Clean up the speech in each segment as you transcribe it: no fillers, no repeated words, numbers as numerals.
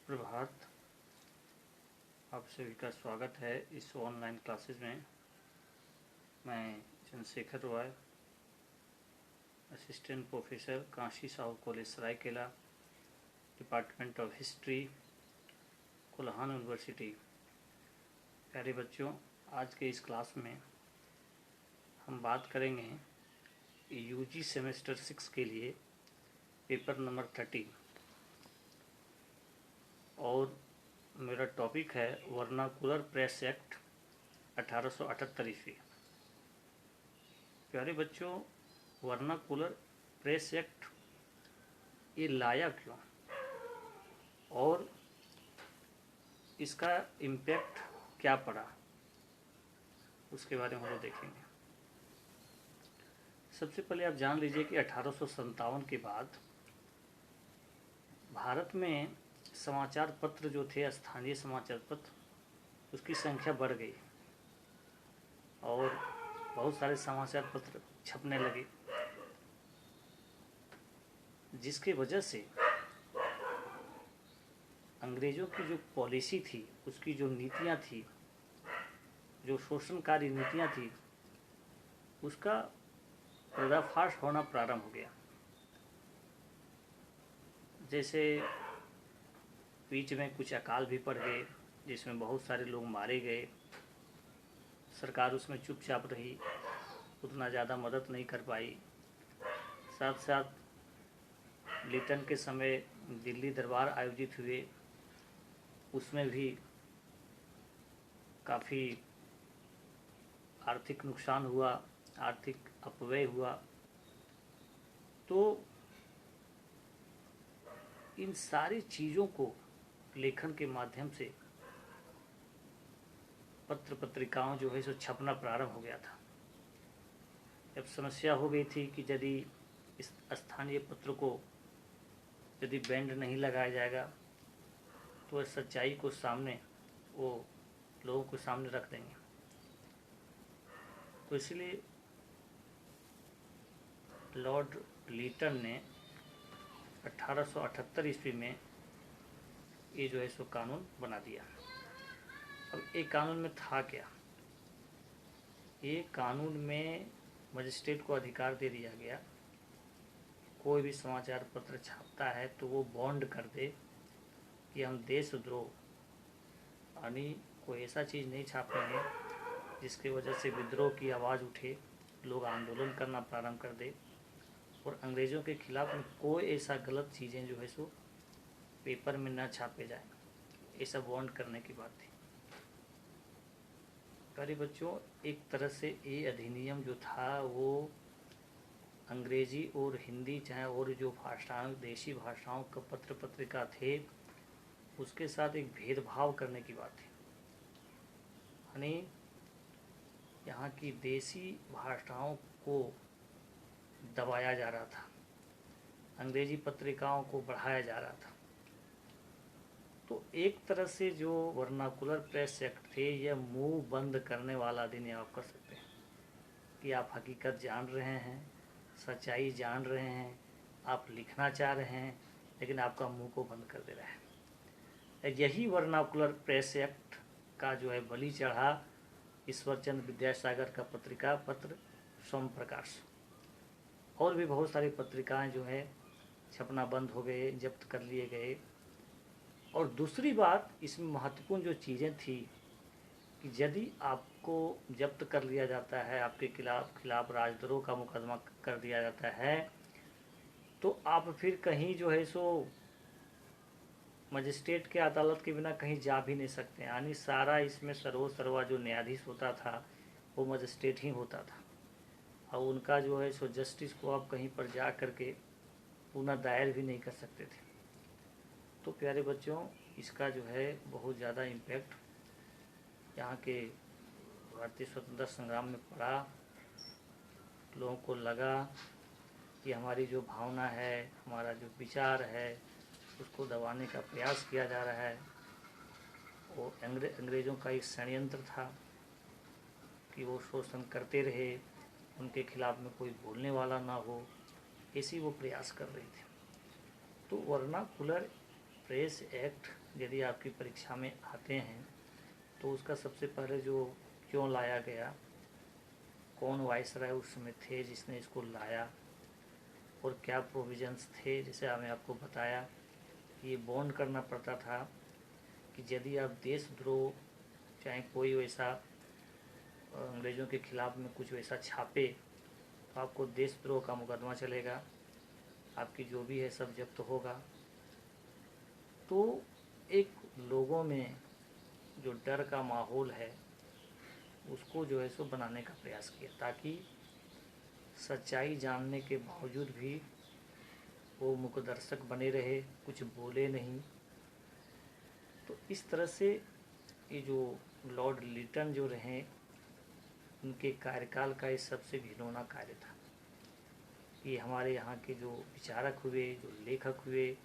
सुप्रभात। आप सभी का स्वागत है इस ऑनलाइन क्लासेस में। मैं Chandrashekhar Roy, assistant professor, Kashi Sahu college Seraikela, department of history, Kolhan university. प्यारे बच्चों, आज के इस क्लास में हम बात करेंगे यूजी सेमेस्टर 6 के लिए पेपर नंबर 30 और मेरा टॉपिक है वर्नाकुलर प्रेस एक्ट 1878 ईस्वी। प्यारे बच्चों, वर्नाकुलर प्रेस एक्ट ये लाया क्यों और इसका इम्पैक्ट क्या पड़ा, उसके बारे में हम लोग देखेंगे। सबसे पहले आप जान लीजिए कि 1857 के बाद भारत में समाचार पत्र जो थे, स्थानीय समाचार पत्र, उसकी संख्या बढ़ गई और बहुत सारे समाचार पत्र छपने लगे, जिसकी वजह से अंग्रेज़ों की जो पॉलिसी थी, उसकी जो नीतियाँ थी, जो शोषणकारी नीतियाँ थी, उसका पर्दाफाश होना प्रारंभ हो गया। जैसे बीच में कुछ अकाल भी पड़ गए, जिसमें बहुत सारे लोग मारे गए। सरकार उसमें चुपचाप रही, उतना ज़्यादा मदद नहीं कर पाई। साथ साथ लिटन के समय दिल्ली दरबार आयोजित हुए, उसमें भी काफ़ी आर्थिक नुकसान हुआ, आर्थिक अपव्यय हुआ। तो इन सारी चीज़ों को लेखन के माध्यम से पत्र पत्रिकाओं जो है सो छपना प्रारंभ हो गया था। जब समस्या हो गई थी कि यदि इस स्थानीय पत्र को यदि बैंड नहीं लगाया जाएगा तो सच्चाई को सामने वो लोगों को सामने रख देंगे। तो इसलिए लॉर्ड लीटन ने 1878 ईस्वी में ये जो है सो कानून बना दिया। अब एक कानून में था क्या? ये कानून में मजिस्ट्रेट को अधिकार दे दिया गया, कोई भी समाचार पत्र छापता है तो वो बॉन्ड कर दे कि हम देशद्रोह यानी कोई ऐसा चीज़ नहीं छापेंगे जिसकी वजह से विद्रोह की आवाज़ उठे, लोग आंदोलन करना प्रारंभ कर दे, और अंग्रेज़ों के खिलाफ में कोई ऐसा गलत चीज़ें जो है सो पेपर में न छापे जाए। ऐसा बॉन्ड करने की बात थी। प्यारे बच्चों, एक तरह से ये अधिनियम जो था वो अंग्रेजी और हिंदी चाहे और जो भाषाएं, देशी भाषाओं का पत्र पत्रिका थे, उसके साथ एक भेदभाव करने की बात थी। यानी यहाँ की देशी भाषाओं को दबाया जा रहा था, अंग्रेजी पत्रिकाओं को बढ़ाया जा रहा था। तो एक तरह से जो वर्नाकुलर प्रेस एक्ट थे, यह मुंह बंद करने वाला अधिनियम आप कर सकते हैं कि आप हकीकत जान रहे हैं, सच्चाई जान रहे हैं, आप लिखना चाह रहे हैं, लेकिन आपका मुंह को बंद कर दे रहा है। यही वर्नाकुलर प्रेस एक्ट का जो है बलि चढ़ा ईश्वरचंद्र विद्यासागर का पत्रिका पत्र सोम प्रकाश। और भी बहुत सारी पत्रिकाएं जो है छपना बंद हो गए, जब्त कर लिए गए। और दूसरी बात इसमें महत्वपूर्ण जो चीज़ें थी कि यदि आपको जब्त कर लिया जाता है, आपके खिलाफ राजद्रोह का मुकदमा कर दिया जाता है, तो आप फिर कहीं जो है सो मजिस्ट्रेट के अदालत के बिना कहीं जा भी नहीं सकते। यानी सारा इसमें सर्वा जो न्यायाधीश होता था वो मजिस्ट्रेट ही होता था, और उनका जो है सो जस्टिस को आप कहीं पर जा करके पुनः दायर भी नहीं कर सकते थे। तो प्यारे बच्चों, इसका जो है बहुत ज़्यादा इम्पैक्ट यहाँ के भारतीय स्वतंत्रता संग्राम में पड़ा। लोगों को लगा कि हमारी जो भावना है, हमारा जो विचार है, उसको दबाने का प्रयास किया जा रहा है। वो अंग्रेज़ों का एक षड्यंत्र था कि वो शोषण करते रहे, उनके खिलाफ में कोई बोलने वाला ना हो, ऐसी वो प्रयास कर रहे थे। तो वर्नाकुलर प्रेस एक्ट यदि आपकी परीक्षा में आते हैं तो उसका सबसे पहले जो क्यों लाया गया, कौन वाइसराय उस समय थे जिसने इसको लाया, और क्या प्रोविजंस थे, जैसे मैं आपको बताया कि ये बॉन्ड करना पड़ता था कि यदि आप देशद्रोह चाहे कोई वैसा अंग्रेज़ों के खिलाफ में कुछ वैसा छापे तो आपको देशद्रोह का मुकदमा चलेगा, आपकी जो भी है सब जब्त होगा। तो एक लोगों में जो डर का माहौल है उसको जो है सो बनाने का प्रयास किया, ताकि सच्चाई जानने के बावजूद भी वो मुकदर्शक बने रहे, कुछ बोले नहीं। तो इस तरह से ये जो लॉर्ड लिटन जो रहे, उनके कार्यकाल का ये सबसे घिनौना कार्य था। ये हमारे यहाँ के जो विचारक हुए, जो लेखक हुए,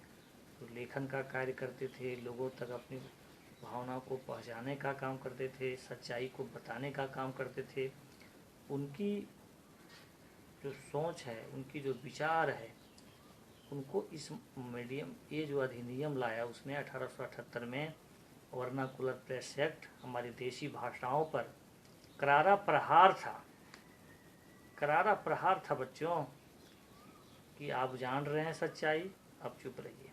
जो लेखन का कार्य करते थे, लोगों तक अपनी भावनाओं को पहुँचाने का काम करते थे, सच्चाई को बताने का काम करते थे, उनकी जो सोच है, उनकी जो विचार है, उनको इस मीडियम ये जो अधिनियम लाया उसने 1878 में वर्नाकुलर प्रेस एक्ट हमारी देशी भाषाओं पर करारा प्रहार था। करारा प्रहार था बच्चों कि आप जान रहे हैं सच्चाई, अब चुप रहिए।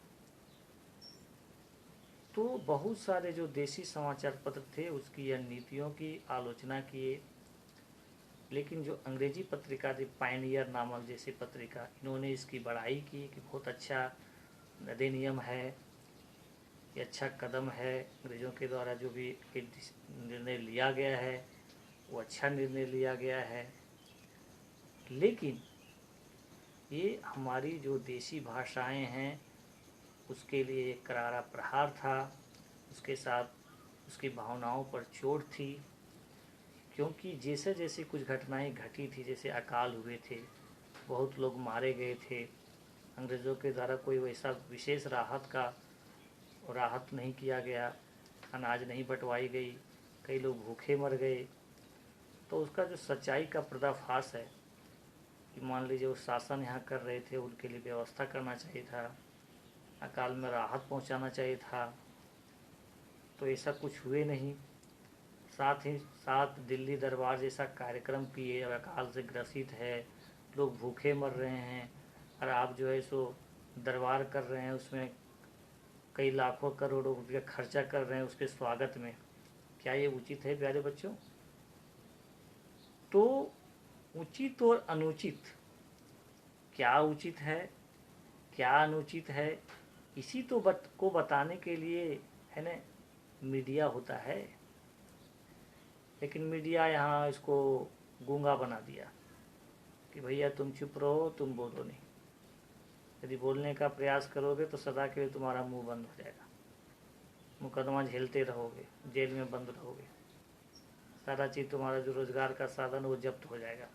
तो बहुत सारे जो देशी समाचार पत्र थे उसकी या नीतियों की आलोचना किए, लेकिन जो अंग्रेजी पत्रिका थी पायनियर नामक जैसी पत्रिका, इन्होंने इसकी बड़ाई की कि बहुत अच्छा अधिनियम है, ये अच्छा कदम है, अंग्रेज़ों के द्वारा जो भी निर्णय लिया गया है वो अच्छा निर्णय लिया गया है। लेकिन ये हमारी जो देशी भाषाएं हैं उसके लिए एक करारा प्रहार था, उसके साथ उसकी भावनाओं पर चोट थी, क्योंकि जैसे जैसे कुछ घटनाएं घटी थी, जैसे अकाल हुए थे, बहुत लोग मारे गए थे, अंग्रेज़ों के द्वारा कोई वैसा विशेष राहत नहीं किया गया, अनाज नहीं बंटवाई गई, कई लोग भूखे मर गए। तो उसका जो सच्चाई का पर्दाफाश है कि मान लीजिए वो शासन यहाँ कर रहे थे, उनके लिए व्यवस्था करना चाहिए था, अकाल में राहत पहुँचाना चाहिए था, तो ऐसा कुछ हुए नहीं। साथ ही साथ दिल्ली दरबार जैसा कार्यक्रम किए, अकाल से ग्रसित है, लोग भूखे मर रहे हैं, और आप जो है सो दरबार कर रहे हैं, उसमें कई लाखों करोड़ों रुपया खर्चा कर रहे हैं उसके स्वागत में। क्या ये उचित है प्यारे बच्चों? तो उचित और अनुचित, क्या उचित है क्या अनुचित है, इसी तो को बताने के लिए है ना मीडिया होता है। लेकिन मीडिया यहाँ इसको गूंगा बना दिया कि भैया तुम चुप रहो, तुम बोलो नहीं, यदि बोलने का प्रयास करोगे तो सदा के लिए तुम्हारा मुंह बंद हो जाएगा, मुकदमा झेलते रहोगे, जेल में बंद रहोगे, सारा चीज़ तुम्हारा जो रोजगार का साधन वो जब्त हो जाएगा।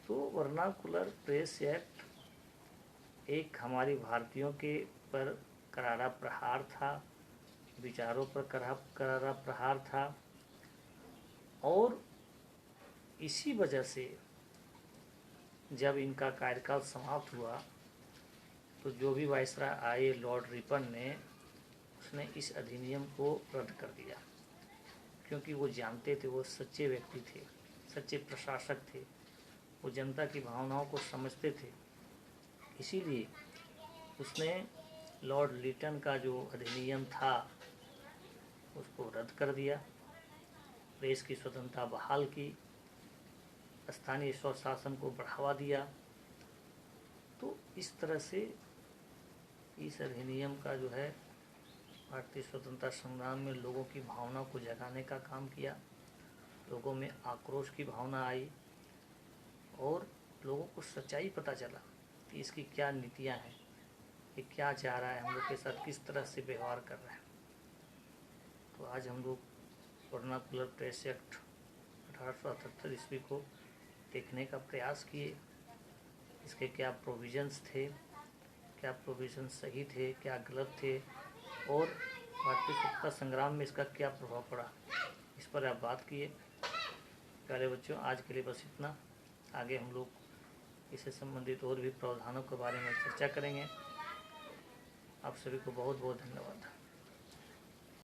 तो वर्नाकुलर प्रेस एक्ट एक हमारी भारतीयों के पर करारा प्रहार था, विचारों पर करारा प्रहार था, और इसी वजह से जब इनका कार्यकाल समाप्त हुआ तो जो भी वाइसराय आए लॉर्ड रिपन ने, उसने इस अधिनियम को रद्द कर दिया, क्योंकि वो जानते थे, वो सच्चे व्यक्ति थे, सच्चे प्रशासक थे, वो जनता की भावनाओं को समझते थे। इसीलिए उसने लॉर्ड लिटन का जो अधिनियम था उसको रद्द कर दिया, प्रेस की स्वतंत्रता बहाल की, स्थानीय स्वशासन को बढ़ावा दिया। तो इस तरह से इस अधिनियम का जो है भारतीय स्वतंत्रता संग्राम में लोगों की भावना को जगाने का काम किया, लोगों में आक्रोश की भावना आई, और लोगों को सच्चाई पता चला कि इसकी क्या नीतियां हैं, ये क्या चाह रहा है, हम लोग के साथ किस तरह से व्यवहार कर रहा है। तो आज हम लोग वर्नाकुलर प्रेस एक्ट 1878 ईस्वी को देखने का प्रयास किए, इसके क्या प्रोविजंस थे, क्या प्रोविजंस सही थे, क्या गलत थे, और भारतीय स्वतंत्रता संग्राम में इसका क्या प्रभाव पड़ा, इस पर आप बात किए। प्यारे बच्चों, आज के लिए बस इतना। आगे हम लोग इससे संबंधित और भी प्रावधानों के बारे में चर्चा करेंगे। आप सभी को बहुत बहुत धन्यवाद।